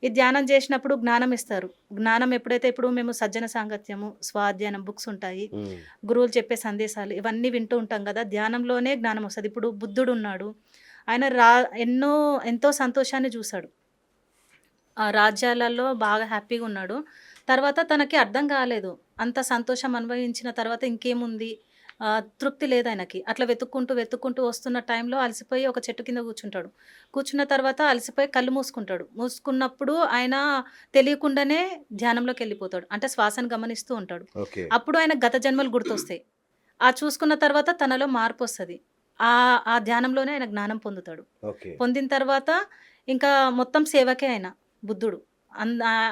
ఈ ధ్యానం చేసినప్పుడు జ్ఞానం ఇస్తారు. జ్ఞానం ఎప్పుడైతే ఇప్పుడు మేము సజ్జన సాంగత్యము, స్వాధ్యానం బుక్స్ ఉంటాయి. హ్మ్. గురువులు చెప్పే సందేశాలు ఇవన్నీ వింటూ ఉంటాం గదా! ధ్యానంలోనే జ్ఞానం వస్తది. ఇప్పుడు బుద్ధుడున్నాడు. ఆయన ఎన్నో ఎంతో సంతోషాన్ని జూసాడు. ఆ రాజ్యాలలో బాగా హ్యాపీగున్నాడు. తర్వాత తనకి అర్థం గాలేదు. అంత సంతోషం అనుభవించిన తర్వాత ఇంకేముంది? తృప్తి లేదాయనకి. అట్లా వెతుక్కుంటూ వస్తున్న టైంలో అలసిపోయి ఒక చెట్టు కింద కూర్చుంటాడు. కూర్చున్న తర్వాత అలసిపోయి కళ్ళు మూసుకుంటాడు. మూసుకున్నప్పుడు ఆయన తెలియకుండానే ధ్యానంలోకెళ్ళిపోతాడు. అంటే శ్వాసను గమనిస్తూ ఉంటాడు. ఓకే. అప్పుడు ఆయనకు గత జన్మలు గుర్తొస్తాయి. ఆ చూసుకున్న తర్వాత తనలో మార్పొస్తది. ఆ ధ్యానంలోనే ఆయన జ్ఞానం పొందుతాడు. ఓకే. పొందిన తర్వాత ఇంకా మొత్తం సేవకే ఆయన బుద్ధుడు.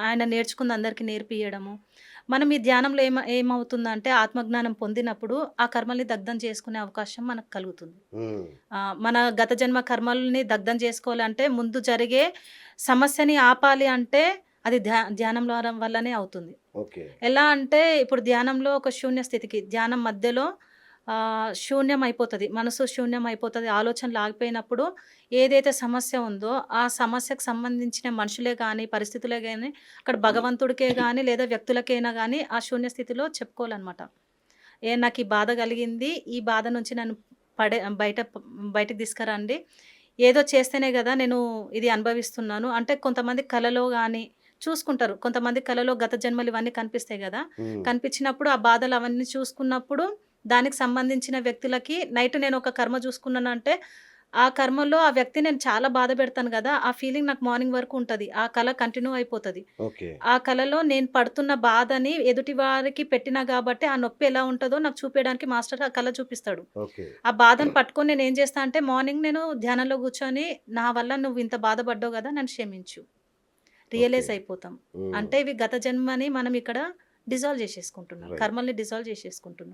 ఆయన నేర్చుకుంది అందరికి నేర్పియడము. మనం ఈ ధ్యానంలో ఏమవుతుందంటే ఆత్మజ్ఞానం పొందినప్పుడు ఆ కర్మల్ని దగ్ధం చేసుకునే అవకాశం మనకు కలుగుతుంది. హ్మ్. మన గత జన్మ కర్మల్ని దగ్ధం చేసుకోవాలంటే ముందు జరిగే సమస్యని ఆపాలి అంటే అది ధ్యానం ద్వారా వల్లనే అవుతుంది. ఓకే. ఎలా అంటే ఇప్పుడు ధ్యానంలో ఒక శూన్య స్థితికి ధ్యానం మధ్యలో శూన్యం అయిపోతది. మనసు శూన్యం అయిపోతది. ఆలోచనలు ఆగిపోయినప్పుడు ఏదైతే సమస్య ఉందో, ఆ సమస్యకు సంబంధించిన మనుషులే గాని, పరిస్థితులే గాని, అక్కడ భగవంతుడికే గాని, లేదా వ్యక్తులకైనా గాని ఆ శూన్య స్థితిలో చెప్పుకోవాలనమాట. నాకు ఈ బాధ కలిగింది. ఈ బాధ నుంచి నన్ను పడే బయట బయటకి తీసుకురండి. ఏదో చేస్తేనే గదా! నేను ఇది అనుభవిస్తున్నాను. అంటే కొంతమంది కలలో గాని చూసుకుంటారు. కొంతమంది కలలో గత జన్మలు ఇవన్నీ కనిపిస్తాయి గదా! హ్మ్. కనిపించినప్పుడు ఆ బాధలు అవన్నీ చూసుకున్నప్పుడు దానికి సంబంధించిన వ్యక్తులకి నైట్ నేను ఒక కర్మ చూసుకున్నానంటే, ఆ కర్మలో ఆ వ్యక్తిని నేను చాలా బాధ పెడతాను గదా! ఆ ఫీలింగ్ నాకు మార్నింగ్ వరకు ఉంటది. ఆ కల కంటిన్యూ అయిపోతది. ఓకే. ఆ కలలో నేను పడుతున్న బాధని ఎదుటి వారికి పెట్టినా గాబట్టి, ఆ నొప్పి ఎలా ఉంటదో నాకు చూపియడానికి మాస్టర్ ఆ కల చూపిస్తాడు. ఓకే. ఆ బాధను పట్టుకొని నేనేం చేస్తా అంటే, మార్నింగ్ నేను ధ్యానంలో కూర్చొని, నా వల్ల నువ్వు ఇంత బాధపడ్డావు గదా! నన్ను క్షమించు. ఓకే. రియలైజ్ అయిపోతాం. హ్మ్. అంటే ఇవి గత జన్మని మనం ఇక్కడ డిజాల్వ్ చేసేసుకుంటున్నాం. రైట్. కర్మల్ని డిజాల్వ్ చేసేసుకుంటున్నాం.